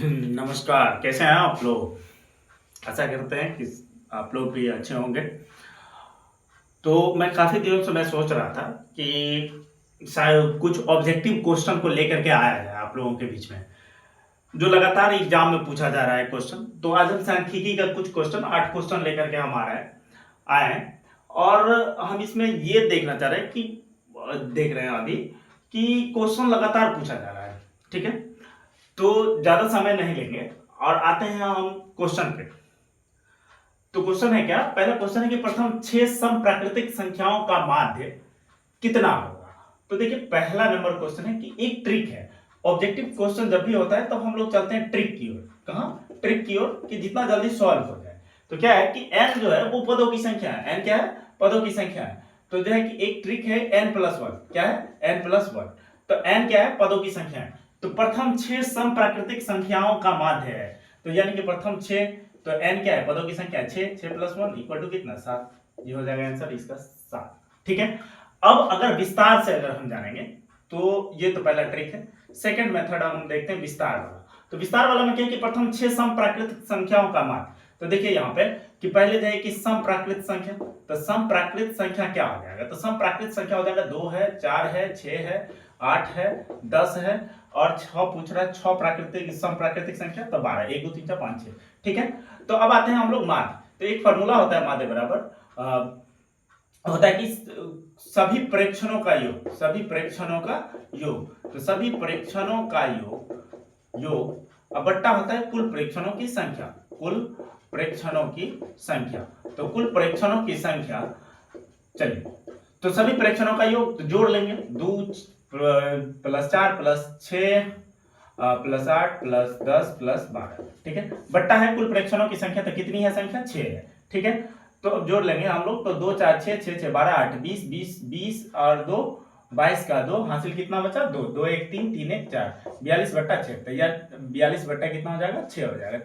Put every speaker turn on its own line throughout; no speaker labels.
नमस्कार, कैसे हैं आप लोग? आशा करते हैं कि आप लोग भी अच्छे होंगे। तो मैं काफ़ी दिनों से मैं सोच रहा था कि शायद कुछ ऑब्जेक्टिव क्वेश्चन को लेकर के आया जाए आप लोगों के बीच में, जो लगातार एग्जाम में पूछा जा रहा है क्वेश्चन। तो आज हम सांख्यिकी का कुछ क्वेश्चन 8 क्वेश्चन लेकर के हम आए हैं और हम इसमें ये देखना चाह रहे हैं कि देख रहे हैं अभी कि क्वेश्चन लगातार पूछा जा रहा है, ठीक है? तो ज़्यादा समय नहीं लेंगे और आते हैं हम क्वेश्चन पे। तो क्वेश्चन है क्या? पहला क्वेश्चन है कि प्रथम 6 समप्राकृतिक संख्याओं का माध्य कितना होगा? तो देखिए पहला नंबर क्वेश्चन है कि एक ट्रिक है। ऑब्जेक्टिव क्वेश्चन जब भी होता है तो हम लोग चलते हैं ट्रिक की ओर। कहां? ट्रिक की ओर, कि जितना जल्दी सॉल्व हो जाए। तो क्या है कि n जो है वो पदों की संख्या है। n क्या है? पदों की संख्या है। तो जो है कि एक ट्रिक है n+1। क्या है? n+1। तो n क्या है? पदों की संख्या है। तो प्रथम 6 समप्राकृतिक संख्याओं का माध्य है। तो यानी कि प्रथम 6, तो n क्या है? पदों की संख्या है 6, 6+1 इक्वल टू कितना? 7। ये हो जाएगा आंसर इसका 7। ठीक है। अब अगर विस्तार से अगर हम जानेंगे तो ये तो पहला ट्रिक है। सेकंड मेथड हम देखते हैं विस्तार वाला। तो विस्तार वाला में क्या है कि प्रथम 6 समप्राकृतिक संख्याओं का मान। तो देखिए यहाँ पे कि पहले जो है कि समप्राकृत संख्या, तो समप्राकृत संख्या क्या हो जाएगा? तो समप्राकृत संख्या हो जाएगा 2 है, 4 है, 6 है, 8 है, 10 है और 6 पूछ रहा है। 6 प्राकृतिक समप्राकृतिक संख्या तो 12, 1 2 3 4 5 6। ठीक है। तो अब आते हैं हम लोग माध्य। तो एक फॉर्मूला होता है माध्य बराबर होता है कि सभी प्रेक्षणों का योग, सभी प्रेक्षणों का योग। तो सभी प्रेक्षणों का योग अब बट्टा होता है कुल प्रेक्षणों की संख्या, कुल प्रेक्षणों की संख्या। तो कुल प्रेक्षणों की संख्या, चलिए तो सभी प्रेक्षणों का योग तो जोड़ लेंगे। 2 + 4 + 6 + 8 + 10 + 12। ठीक है। बट्टा है कुल प्रेक्षणों की संख्या, तो कितनी है संख्या? 6 है। ठीक है। तो अब जोड़ लेंगे हम लोग। तो 2 4 6 6 6 12 8 20 20 20 और 2 22 का 2 हासिल कितना बचा? 2 2 1 3 3 1 4 42/6। तो यार 42 बट्टा कितना हो जाएगा? 6 हो जाएगा।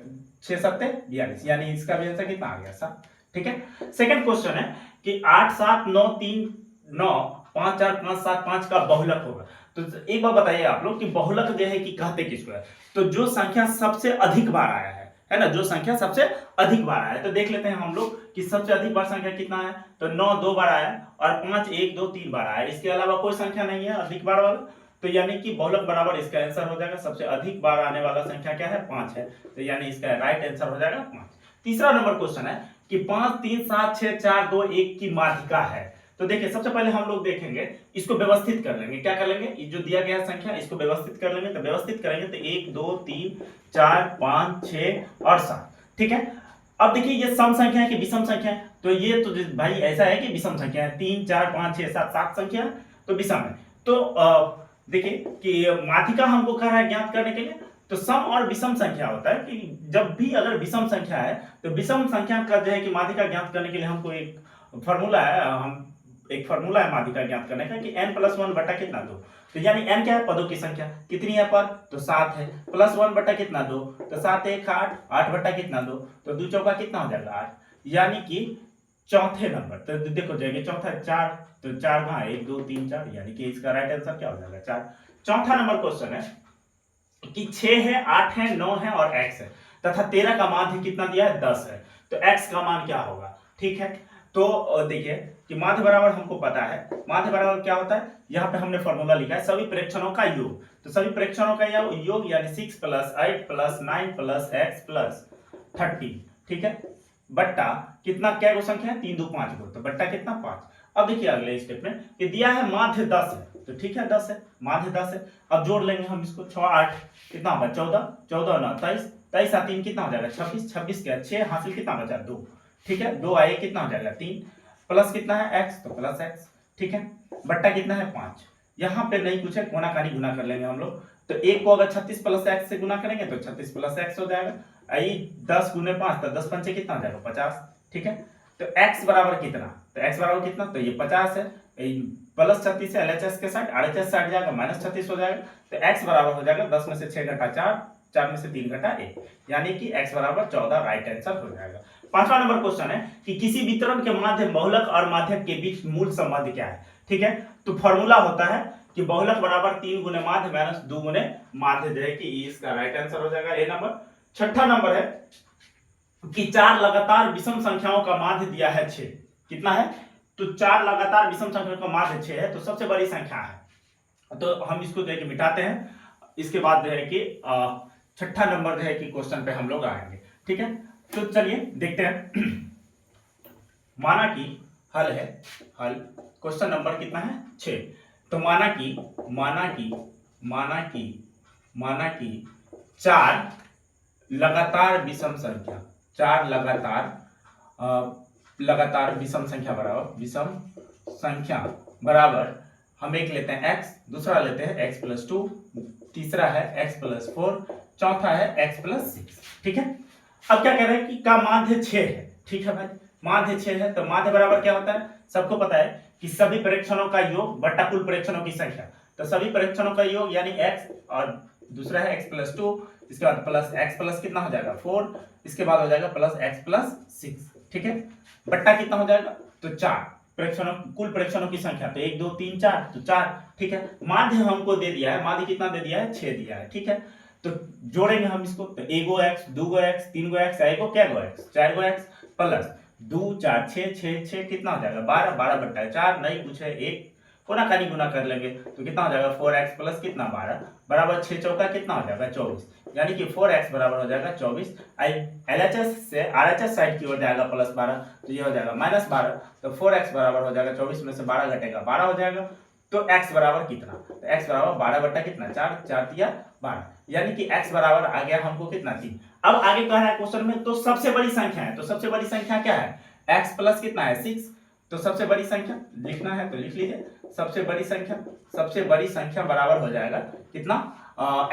6 7 42, यानी इसका भी आंसर कितना आ गया? 7। ठीक है। सेकंड क्वेश्चन है कि 8 7 9 3 9 5 4 5 7 5 का बहुलक होगा। तो एक बार बताइए आप लोग कि बहुलक जो है कि कहते किसको है? तो जो संख्या सबसे अधिक बार आया है ना? जो संख्या सबसे अधिक बार आया है। तो देख लेते हैं हम लोग कि सबसे अधिक बार संख्या कितना है। तो 9 2 बार आया और 5 1 2 3 बार आया। इसके अलावा कोई संख्या नहीं है अधिक बार वाला। तो यानी कि बहुलक बराबर इसका आंसर हो जाएगा। सबसे अधिक बार आने वाला संख्या क्या है? 5 है। तो यानी इसका राइट आंसर हो जाएगा 5। तीसरा नंबर क्वेश्चन है कि 5 3 7 6 4 2 1 की माध्यिका है। तो देखिए सबसे पहले हम लोग देखेंगे, इसको व्यवस्थित कर लेंगे। क्या कर लेंगे? ये जो दिया गया संख्या इसको व्यवस्थित कर लेंगे। तो व्यवस्थित करेंगे तो 1 2 3 4 5 6 और 7। ठीक है। अब देखिए ये सम संख्या है कि विषम संख्या है? तो ये तो भाई ऐसा है कि विषम संख्या है। 3 4 5 6 7 7 संख्या है तो विषम है। तो देखिए कि माध्यिका हमको कह रहा है ज्ञात करने के लिए। तो सम और विषम संख्या होता है कि जब भी अगर विषम संख्या है तो विषम संख्या का जो है कि माध्यिका ज्ञात करने के लिए हमको एक फॉर्मूला है, हम एक फॉर्मूला है माध्यिका ज्ञात करने का कि n+1 बटा कितना 2। तो यानी n क्या है? पदों की संख्या। कितनी है पर? तो 7 है। +1 बटा कितना 2। तो 7 1 8 8 बटा कितना 2। तो 2 चौका कितना हो जाएगा? 8। यानी कि चौथे नंबर, तो देखो जाएंगे चौथा 4। तो 4 कहां? 1 2 3 4, यानी कि इसका राइट आंसर क्या हो जाएगा? 4। चौथा नंबर क्वेश्चन है कि 6 है 8 है 9 है और x है तथा 13 का माध्य कितना दिया है? 10 है। तो x का मान क्या होगा? ठीक है। तो देखिए कि माध्य बराबर हमको पता है। माध्य बराबर क्या होता है? यहाँ पे हमने फॉर्मूला लिखा है सभी प्रेक्षणों का योग। तो सभी प्रेक्षणों का योग यानी 6 + 8 + 9 + x + 13। ठीक है। बट्टा कितना, क्या गो संख्या है? 3 2 5 गो। तो बट्टा कितना? 5। अब देखिए अगले स्टेप में कि दिया है माध्य 10 है। तो ठीक है 10 है, माध्य 10 है। अब जोड़ लेंगे हम इसको। 6 8 कितना होगा? 14 14 9 23 23 और 3 कितना हो जाएगा? 26 26 क्या? 6 हासिल कितना बचा? 2। ठीक है। 2 आए कितना हो जाएगा? 3 प्लस कितना है? x, तो प्लस x। ठीक है। बट्टा कितना है? 5। यहाँ पे नहीं कुछ है, कोना कानी गुना कर लेंगे हम लोग। तो 1 को अगर 36 + x से गुना करेंगे तो 36 + x हो जाएगा। 10 × 5 तो 10 पंचे कितना हो जाएगा? 50। ठीक है। तो x बराबर कितना? तो x बराबर कितना? तो ये 50 है। +36 है, LHS के साथ RHS से हट जाएगा, -36 हो जाएगा। तो x बराबर हो जाएगा 10 में से 6 घटा 4, 4 में से 3 घटा 1, यानी कि x बराबर 14 राइट आंसर हो जाएगा। पांचवा नंबर क्वेश्चन है कि किसी वितरण के माध्य बहुलक और माध्यक के बीच मूल संबंध क्या है? ठीक है। तो फॉर्मूला होता है कि बहुलक बराबर 3 गुने माध्य माइनस 2 गुने माध्य, जो है कि इसका राइट आंसर हो जाएगा ए नंबर। छठा नंबर है कि 4 लगातार विषम संख्याओं का माध्य दिया है 6। कितना है? तो 4 लगातार विषम संख्याओं का माध्य 6 है, तो सबसे बड़ी संख्या है। तो हम इसको जो है कि मिटाते हैं। इसके बाद जो है कि छठा नंबर जो है कि क्वेश्चन पे हम लोग आएंगे, ठीक है। तो चलिए देखते हैं। माना कि हल है, हल क्वेश्चन नंबर कितना है? 6। तो माना कि 4 लगातार विषम संख्या, 4 लगातार विषम संख्या बराबर हम एक लेते हैं x, दूसरा लेते हैं x प्लस 2, तीसरा है x प्लस 4, चौथा है x प्लस 6, ठीक है। अब क्या कह रहे हैं कि का माध्य 6 है, ठीक है भाई, माध्य 6 है। तो माध्य बराबर क्या होता है? सबको पता है कि सभी परीक्षणों का योग बट्टा कुल परीक्षणों की संख्या। तो सभी परीक्षणों का योग यानी x और दूसरा है x प्लस 2, इसके बाद प्लस x प्लस कितना हो जाएगा 4, इसके बाद हो जाएगा प्लस x प्लस 6, ठीक है। बट्टा कितना हो जाएगा? तो 4 परीक्षणों, कुल परीक्षणों की संख्या, तो 1 2 3 4, तो 4, ठीक है। माध्य हमको दे दिया है, माध्य कितना दे दिया है? 6 दिया है, ठीक है। तो जोड़ेंगे हम इसको, तो 1 गो x 2 गो x 3 गो x, 1 गो क्या गो x 4 गो x प्लस 2 4 6 6 6 कितना हो जाएगा 12, 12 बट्टा 4 नहीं कुछ है 1, कोना कानी गुना कर लेंगे तो कितना हो जाएगा 4x प्लस कितना 12 बराबर 6 चौका कितना हो जाएगा 24, यानी कि 4x बराबर हो जाएगा 24। LHS से RHS साइड की ओर जाएगा प्लस 12, तो ये हो जाएगा माइनस 12। तो 4x बराबर हो जाएगा 24 में से 12 घटेगा 12 हो जाएगा। तो x बराबर कितना? तो x बराबर 12 बट्टा कितना 4, 4 दिया 12, यानी कि x बराबर आ गया हमको कितना 3। अब आगे कह रहा है क्वेश्चन में, तो सबसे बड़ी संख्या है, तो सबसे बड़ी संख्या क्या है? x प्लस कितना है 6। तो सबसे बड़ी संख्या लिखना है तो लिख लीजिए, सबसे बड़ी संख्या बराबर हो जाएगा कितना?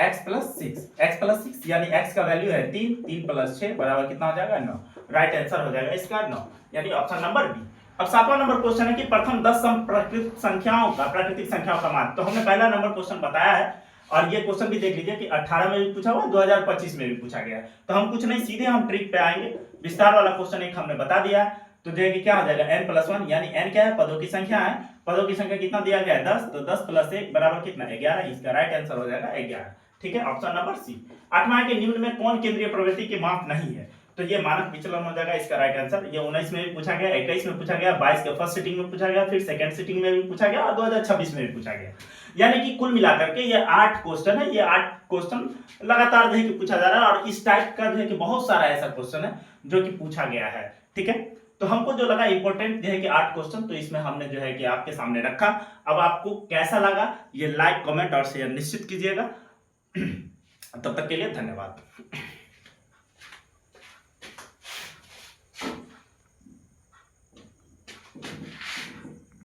x प्लस 6 यानी x का वैल्यू है 3, 3 प्लस 6 बराबर कितना हो जाएगा 9। राइट आंसर हो जाएगा इसका 9, यानी ऑप्शन नंबर बी। अब 7वां नंबर क्वेश्चन है कि प्रथम 10 प्राकृतिक संख्याओं का मान। तो हमने पहला नंबर क्वेश्चन बताया है और ये क्वेश्चन भी देख लीजिए कि 18 में भी पूछा हुआ, 2025 में भी पूछा गया है। तो हम कुछ नहीं, सीधे हम ट्रिक पे आएंगे। विस्तार वाला क्वेश्चन एक हमने बता दिया है, तो जो है कि क्या हो जाएगा n प्लस 1, यानी n क्या है? पदों की संख्या है। पदों की संख्या कितना दिया गया है 10, तो 10 प्लस 1 बराबर कितना 11, इसका राइट आंसर हो जाएगा 11, ठीक है, ऑप्शन नंबर सी। 8वां के निम्न में कौन केंद्रीय प्रवृत्ति की माप नहीं है? तो ये मानक विचलन हो जाएगा इसका राइट आंसर। ये 19 में भी पूछा गया, 21 में पूछा गया, 22 के फर्स्ट सिटिंग में पूछा गया, फिर सेकंड सिटिंग में भी पूछा गया और 2026 में भी पूछा गया। यानी कि कुल मिलाकर के ये 8 क्वेश्चन है, ये 8 क्वेश्चन लगातार जो है कि पूछा जा रहा है और इस टाइप का जो है कि बहुत सारा ऐसा क्वेश्चन है जो कि पूछा गया है, ठीक है। तो हमको जो लगा इंपॉर्टेंट जो है कि 8 क्वेश्चन, तो इसमें हमने जो है कि आपके सामने रखा। अब आपको कैसा लगा ये लाइक कमेंट और शेयर निश्चित कीजिएगा। तब तक के लिए धन्यवाद।